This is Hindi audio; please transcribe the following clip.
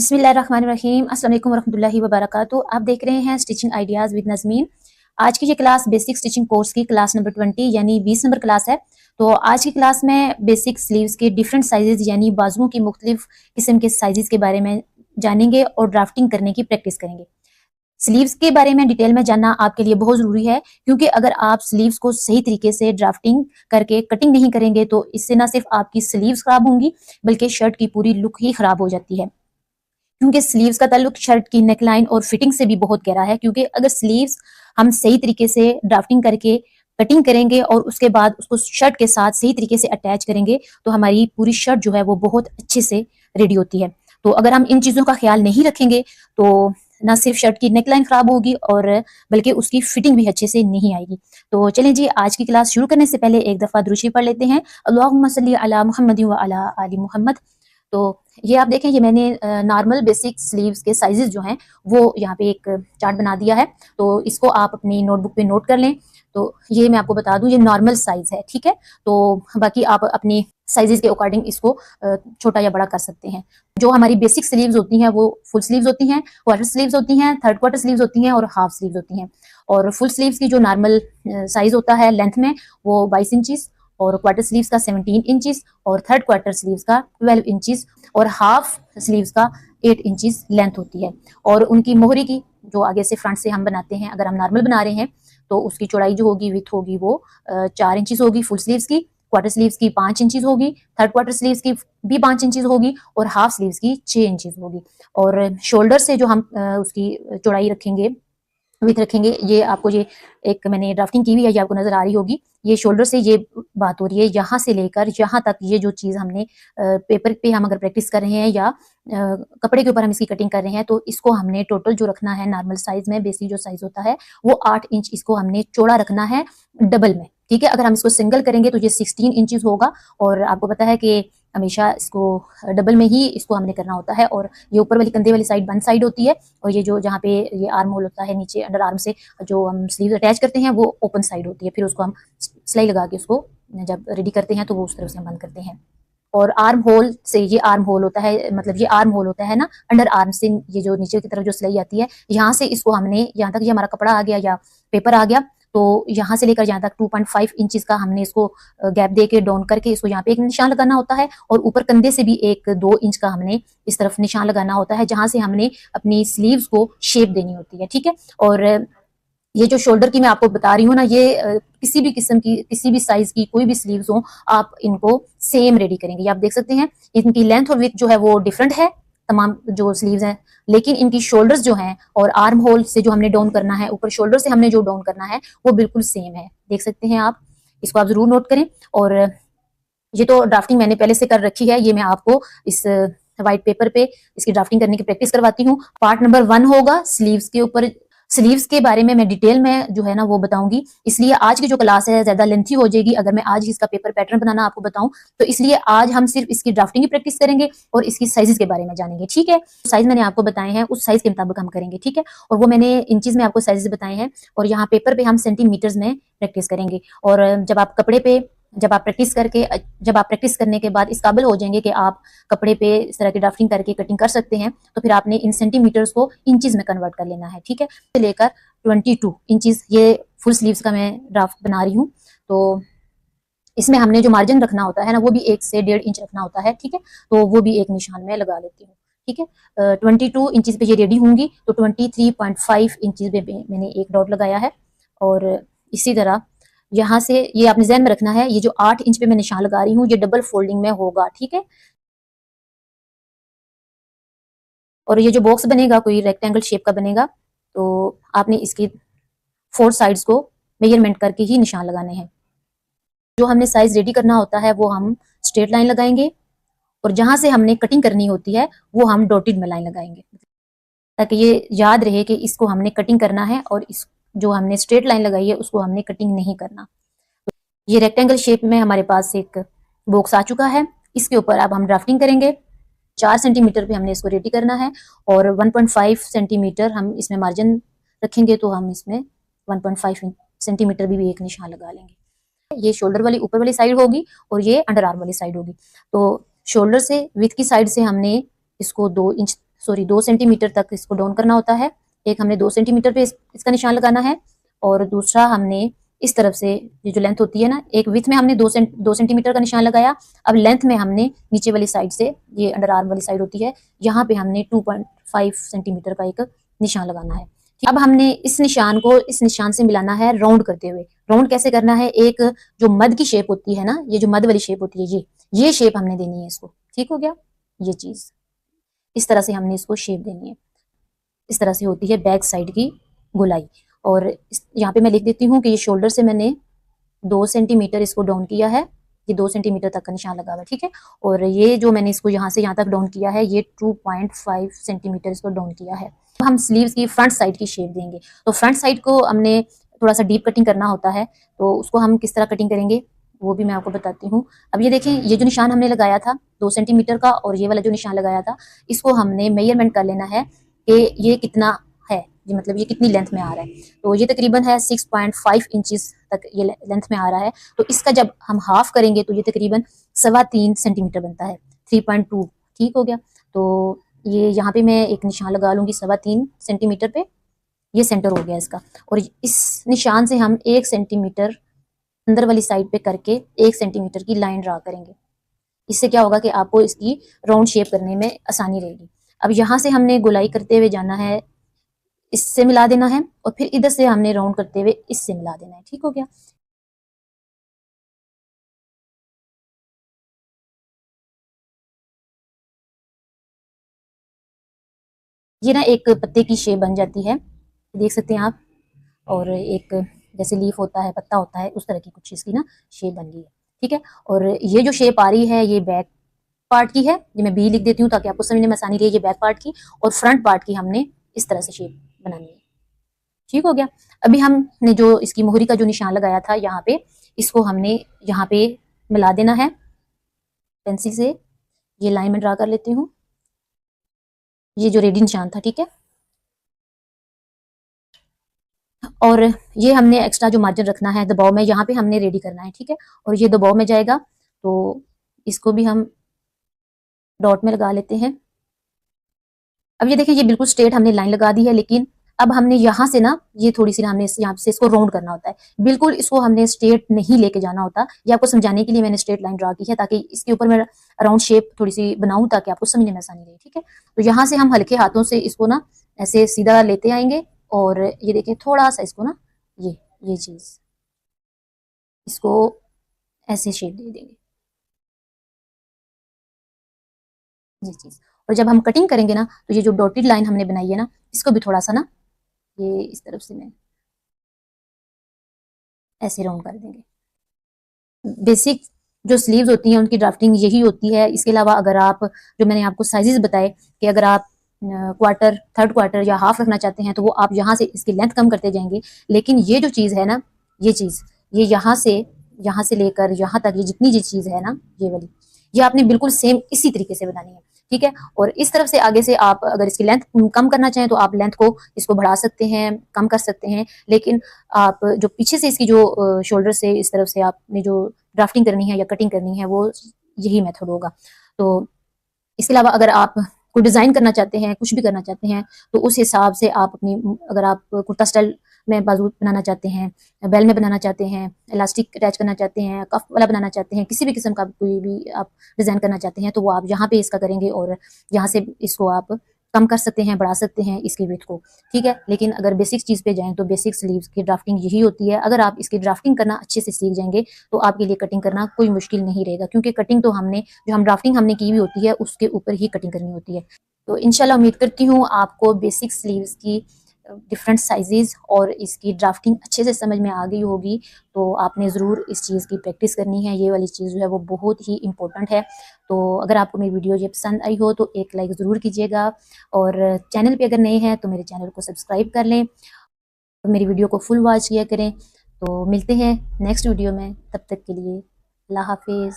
बिस्मिल्लाहिर्रहमानिर्रहीम अस्सलाम वालेकुम रहमतुल्लाहि व बरकातुहू। आप देख रहे हैं स्टिचिंग आइडियाज़ विद नज़मीन। आज की ये क्लास बेसिक स्टिचिंग कोर्स की क्लास नंबर 20 यानी 20 नंबर क्लास है। तो आज की क्लास में बेसिक स्लीव्स के डिफरेंट साइजेस यानी बाजुओं की मुख्तलिफ किस्म के साइजेस के बारे में जानेंगे और ड्राफ्टिंग करने की प्रैक्टिस करेंगे। स्लीव्स के बारे में डिटेल में जानना आपके लिए बहुत जरूरी है, क्योंकि अगर आप स्लीव्स को सही तरीके से ड्राफ्टिंग करके कटिंग नहीं करेंगे तो इससे ना सिर्फ आपकी स्लीव्स खराब होंगी बल्कि शर्ट की पूरी लुक ही खराब हो जाती है। क्योंकि स्लीव्स का ताल्लुक शर्ट की नेकलाइन और फिटिंग से भी बहुत गहरा है। क्योंकि अगर स्लीव्स हम सही तरीके से ड्राफ्टिंग करके कटिंग करेंगे और उसके बाद उसको शर्ट के साथ सही तरीके से अटैच करेंगे तो हमारी पूरी शर्ट जो है वो बहुत अच्छे से रेडी होती है। तो अगर हम इन चीजों का ख्याल नहीं रखेंगे तो ना सिर्फ शर्ट की नेकलाइन खराब होगी और बल्कि उसकी फिटिंग भी अच्छे से नहीं आएगी। तो चलें जी, आज की क्लास शुरू करने से पहले एक दफा दुरूद शरीफ पढ़ लेते हैं। अल्लाहुम्मा सल्ली अला मुहम्मद व अला आलि मुहम्मद। तो ये आप देखें, ये मैंने नॉर्मल बेसिक स्लीव्स के साइजेस जो हैं वो यहाँ पे एक चार्ट बना दिया है। तो इसको आप अपनी नोटबुक पे नोट कर लें। तो ये मैं आपको बता दूं, ये नॉर्मल साइज है, ठीक है। तो बाकी आप अपनी साइजेस के अकॉर्डिंग इसको छोटा या बड़ा कर सकते हैं। जो हमारी बेसिक स्लीव्स होती हैं वो फुल स्लीव्स होती हैं, क्वार्टर स्लीव्स होती हैं, थर्ड क्वार्टर स्लीव्स होती हैं और हाफ स्लीव्स होती हैं। और फुल स्लीव्स की जो नॉर्मल साइज होता है लेंथ में वो 22 इंचज, और क्वार्टर स्लीव्स का 17 इंचज, और थर्ड क्वार्टर स्लीव्स का 12 इंचज, और हाफ स्लीव्स का 8 इंचज लेंथ होती है। और उनकी मोहरी की जो आगे से फ्रंट से हम बनाते हैं, अगर हम नॉर्मल बना रहे हैं तो उसकी चौड़ाई जो होगी विथ होगी वो 4 इंचज होगी फुल स्लीव्स की, क्वार्टर स्लीव्स की 5 इंचज होगी, थर्ड क्वार्टर स्लीव्स की भी 5 इंचज होगी, और हाफ स्लीव्स की 6 इंचज होगी। और शोल्डर से जो हम उसकी चौड़ाई रखेंगे विथ रखेंगे, ये आपको ये एक मैंने ड्राफ्टिंग की हुई है, ये आपको नजर आ रही होगी। ये शोल्डर से ये बात हो रही है, यहाँ से लेकर यहाँ तक ये जो चीज हमने पेपर पे हम अगर प्रैक्टिस कर रहे हैं या कपड़े के ऊपर हम इसकी कटिंग कर रहे हैं तो इसको हमने टोटल जो रखना है नॉर्मल साइज में, बेसिक जो साइज होता है वो 8 इंच इसको हमने चौड़ा रखना है डबल में, ठीक है। अगर हम इसको सिंगल करेंगे तो ये 16 इंचज होगा, और आपको पता है कि हमेशा इसको डबल में ही इसको हमने करना होता है। और ये ऊपर वाली कंधे वाली साइड बंद साइड होती है, और ये जो जहाँ पे ये आर्म होल होता है नीचे अंडर आर्म से जो हम स्लीव अटैच करते हैं वो ओपन साइड होती है। फिर उसको हम सिलाई लगा के उसको जब रेडी करते हैं तो वो उस तरफ से हम बंद करते हैं। और आर्म होल से ये आर्म होल होता है, मतलब ये आर्म होल होता है ना अंडर आर्म से, ये जो नीचे की तरफ जो सिलाई आती है यहाँ से इसको हमने यहाँ तक, ये हमारा कपड़ा आ गया या पेपर आ गया, तो यहाँ से लेकर यहाँ तक 2.5 इंचज का हमने इसको गैप दे के डाउन करके इसको यहाँ पे एक निशान लगाना होता है, और ऊपर कंधे से भी 1-2 इंच का हमने इस तरफ निशान लगाना होता है जहां से हमने अपनी स्लीव्स को शेप देनी होती है, ठीक है। और ये जो शोल्डर की मैं आपको बता रही हूँ ना, ये किसी भी किस्म की किसी भी साइज की कोई भी स्लीव्स हो आप इनको सेम रेडी करेंगे। ये आप देख सकते हैं इनकी लेंथ और विड्थ जो है वो डिफरेंट है तमाम जो स्लीव्स हैं, लेकिन इनकी शोल्डर्स जो हैं और आर्म होल से जो हमने डाउन करना है, ऊपर शोल्डर से हमने जो डाउन करना है वो बिल्कुल सेम है। देख सकते हैं आप, इसको आप जरूर नोट करें। और ये तो ड्राफ्टिंग मैंने पहले से कर रखी है, ये मैं आपको इस व्हाइट पेपर पे इसकी ड्राफ्टिंग करने की प्रैक्टिस करवाती हूँ। पार्ट नंबर 1 होगा स्लीव्स के ऊपर। स्लीव्स के बारे में मैं डिटेल में जो है ना वो बताऊंगी, इसलिए आज की जो क्लास है ज्यादा लेंथी हो जाएगी अगर मैं आज इसका पेपर पैटर्न बनाना आपको बताऊं। तो इसलिए आज हम सिर्फ इसकी ड्राफ्टिंग की प्रैक्टिस करेंगे और इसकी साइजेस के बारे में जानेंगे, ठीक है। साइज मैंने आपको बताए हैं उस साइज के मुताबिक हम करेंगे, ठीक है। और वो मैंने इंचेस में आपको साइजेस बताए हैं, और यहाँ पेपर पे हम सेंटीमीटर्स में प्रैक्टिस करेंगे। और जब आप प्रैक्टिस करने के बाद इस काबिल हो जाएंगे कि आप कपड़े पे इस तरह की ड्राफ्टिंग करके कटिंग कर सकते हैं, तो फिर आपने इन सेंटीमीटर्स को इंचेस में कन्वर्ट कर लेना है, ठीक है। से लेकर 22 इंचेस ये फुल स्लीव्स का मैं ड्राफ्ट बना रही हूँ। तो इसमें हमने जो मार्जिन रखना होता है ना वो भी 1 से 1.5 इंच रखना होता है, ठीक है। तो वो भी एक निशान में लगा लेती हूँ, ठीक है। 22 इंचेस पे ये रेडी होंगी, तो 23.5 इंचेस पे मैंने एक डॉट लगाया है। और इसी तरह यहाँ से ये आपने ध्यान में रखना है, ये जो 8 इंच पे मैं निशान लगा रही हूँ ये डबल फोल्डिंग में होगा, ठीक है। और ये जो बॉक्स बनेगा कोई रेक्टेंगल शेप का बनेगा, तो आपने इसकी 4 साइड्स को मेजरमेंट करके ही निशान लगाने हैं। जो हमने साइज रेडी करना होता है वो हम स्ट्रेट लाइन लगाएंगे, और जहां से हमने कटिंग करनी होती है वो हम डॉटेड में लाइन लगाएंगे, ताकि ये याद रहे कि इसको हमने कटिंग करना है और इस जो हमने स्ट्रेट लाइन लगाई है उसको हमने कटिंग नहीं करना। ये रेक्टेंगल शेप में हमारे पास एक बॉक्स आ चुका है, इसके ऊपर अब हम ड्राफ्टिंग करेंगे। 4 सेंटीमीटर पे हमने इसको रेडी करना है, और 1.5 सेंटीमीटर हम इसमें मार्जिन रखेंगे, तो हम इसमें 1.5 सेंटीमीटर भी एक निशान लगा लेंगे। ये शोल्डर वाली ऊपर वाली साइड होगी और ये अंडर आर्म वाली साइड होगी। तो शोल्डर से विथ की साइड से हमने इसको 2 इंच सॉरी 2 सेंटीमीटर तक इसको डाउन करना होता है। एक हमने 2 सेंटीमीटर पे इसका निशान लगाना है और दूसरा हमने इस तरफ से ये जो लेंथ होती है ना, एक विड्थ में हमने 2 सेंटीमीटर का निशान लगाया। अब लेंथ में हमने नीचे वाली साइड से, ये अंडर आर्म वाली साइड होती है, यहाँ पे हमने 2.5 सेंटीमीटर का एक निशान लगाना है। अब हमने इस निशान को इस निशान से मिलाना है राउंड करते हुए। राउंड कैसे करना है, एक जो मध की शेप होती है ना, ये जो मध वाली शेप होती है, ये शेप हमने देनी है इसको। ठीक हो गया, ये चीज इस तरह से हमने इसको शेप देनी है। इस तरह से होती है बैक साइड की गोलाई। और यहाँ पे मैं लिख देती हूँ कि ये शोल्डर से मैंने 2 सेंटीमीटर इसको डाउन किया है, ये 2 सेंटीमीटर तक का निशान लगा हुआ है। ठीक है, और ये जो मैंने इसको यहाँ से यहाँ तक डाउन किया है, ये 2.5 सेंटीमीटर इसको डाउन किया है। तो हम स्लीव्स की फ्रंट साइड की शेप देंगे। तो फ्रंट साइड को हमने थोड़ा सा डीप कटिंग करना होता है, तो उसको हम किस तरह कटिंग करेंगे वो भी मैं आपको बताती हूँ। अब ये देखें, ये जो निशान हमने लगाया था 2 सेंटीमीटर का, और ये वाला जो निशान लगाया था, इसको हमने मेजरमेंट कर लेना है कि ये कितना है, ये मतलब ये कितनी लेंथ में आ रहा है। तो ये तकरीबन है 6.5 इंचेस तक ये लेंथ में आ रहा है। तो इसका जब हम हाफ करेंगे तो ये तकरीबन 3.25 सेंटीमीटर बनता है, 3.2। ठीक हो गया, तो ये यहाँ पे मैं एक निशान लगा लूंगी 3.25 सेंटीमीटर पे, ये सेंटर हो गया इसका। और इस निशान से हम 1 सेंटीमीटर अंदर वाली साइड पे करके 1 सेंटीमीटर की लाइन ड्रा करेंगे। इससे क्या होगा कि आपको इसकी राउंड शेप करने में आसानी रहेगी। अब यहाँ से हमने गोलाई करते हुए जाना है, इससे मिला देना है, और फिर इधर से हमने राउंड करते हुए इससे मिला देना है। ठीक हो गया, ये ना एक पत्ते की शेप बन जाती है, देख सकते हैं आप। और एक जैसे लीफ होता है, पत्ता होता है, उस तरह की कुछ इसकी ना शेप बन गई है। ठीक है, और ये जो शेप आ रही है ये बैक पार्ट की है, ये मैं बी लिख देती हूँ ताकि आपको समझने में आसानी रहे। ये बैक पार्ट की, और फ्रंट पार्ट की हमने इस तरह से शेप बनानी है। ठीक हो गया, अभी हमने जो इसकी मोहरी का जो निशान लगाया था यहाँ पे, इसको हमने यहाँ पे मिला देना है पेंसिल से। ये लाइन में ड्रा कर लेती हूँ, ये जो रेडी निशान था। ठीक है, और ये हमने एक्स्ट्रा जो मार्जिन रखना है दबाव में, यहाँ पे हमने रेडी करना है। ठीक है, और ये दबाव में जाएगा, तो इसको भी हम डॉट में लगा लेते हैं। अब ये देखिए, ये बिल्कुल स्ट्रेट हमने लाइन लगा दी है, लेकिन अब हमने यहाँ से ना, ये थोड़ी सी ना हमने यहाँ से इसको राउंड करना होता है। बिल्कुल इसको हमने स्ट्रेट नहीं लेके जाना होता। ये आपको समझाने के लिए मैंने स्ट्रेट लाइन ड्रा की है, ताकि इसके ऊपर मैं राउंड शेप थोड़ी सी बनाऊं ताकि आपको समझने में आसानी रहे। ठीक है, तो यहाँ से हम हल्के हाथों से इसको ना ऐसे सीधा लेते आएंगे, और ये देखिए थोड़ा सा इसको ना, ये चीज इसको ऐसे शेप दे देंगे, ये चीज। और जब हम कटिंग करेंगे ना, तो ये जो डॉटेड लाइन हमने बनाई है ना, इसको भी थोड़ा सा ना, ये इस तरफ से मैं ऐसे राउंड कर देंगे। बेसिक जो स्लीव्स होती हैं उनकी ड्राफ्टिंग यही होती है। इसके अलावा अगर आप, जो मैंने आपको साइजेस बताए, कि अगर आप क्वार्टर, थर्ड क्वार्टर या हाफ रखना चाहते हैं, तो वो आप यहाँ से इसकी लेंथ कम करते जाएंगे। लेकिन ये जो चीज़ है ना, ये चीज़, ये यहाँ से लेकर यहाँ तक, ये जितनी जी चीज़ है ना, ये वाली, ये आपने बिल्कुल सेम इसी तरीके से बनानी है। ठीक है, और इस तरफ से आगे से आप अगर इसकी लेंथ कम करना चाहें तो आप लेंथ को इसको बढ़ा सकते हैं, कम कर सकते हैं। लेकिन आप जो पीछे से इसकी जो शोल्डर से इस तरफ से आपने जो ड्राफ्टिंग करनी है या कटिंग करनी है, वो यही मेथड होगा। तो इसके अलावा अगर आप कोई डिजाइन करना चाहते हैं, कुछ भी करना चाहते हैं, तो उस हिसाब से आप अपनी, अगर आप कुर्ता स्टाइल में बाजू बनाना चाहते हैं, बेल में बनाना चाहते हैं, इलास्टिक अटैच करना चाहते हैं, कफ वाला बनाना चाहते हैं, किसी भी किस्म का कोई भी आप डिजाइन करना चाहते हैं, तो वो आप यहाँ पे इसका करेंगे, और यहाँ से इसको आप कम कर सकते हैं, बढ़ा सकते हैं इसकी विड्थ को। ठीक है, लेकिन अगर बेसिक चीज पे जाएं तो बेसिक स्लीव्स की ड्राफ्टिंग यही होती है। अगर आप इसकी ड्राफ्टिंग करना अच्छे से सीख जाएंगे तो आपके लिए कटिंग करना कोई मुश्किल नहीं रहेगा, क्योंकि कटिंग तो हमने, जो हम ड्राफ्टिंग हमने की हुई होती है, उसके ऊपर ही कटिंग करनी होती है। तो इंशाल्लाह उम्मीद करती हूँ आपको बेसिक स्लीव्स की डिफरेंट साइजेस और इसकी ड्राफ्टिंग अच्छे से समझ में आ गई होगी। तो आपने ज़रूर इस चीज़ की प्रैक्टिस करनी है, ये वाली चीज़ जो है वो बहुत ही इंपॉर्टेंट है। तो अगर आपको मेरी वीडियो ये पसंद आई हो तो एक लाइक ज़रूर कीजिएगा, और चैनल पे अगर नए हैं तो मेरे चैनल को सब्सक्राइब कर लें, तो मेरी वीडियो को फुल वॉच किया करें। तो मिलते हैं नेक्स्ट वीडियो में, तब तक के लिए अल्लाह हाफिज़।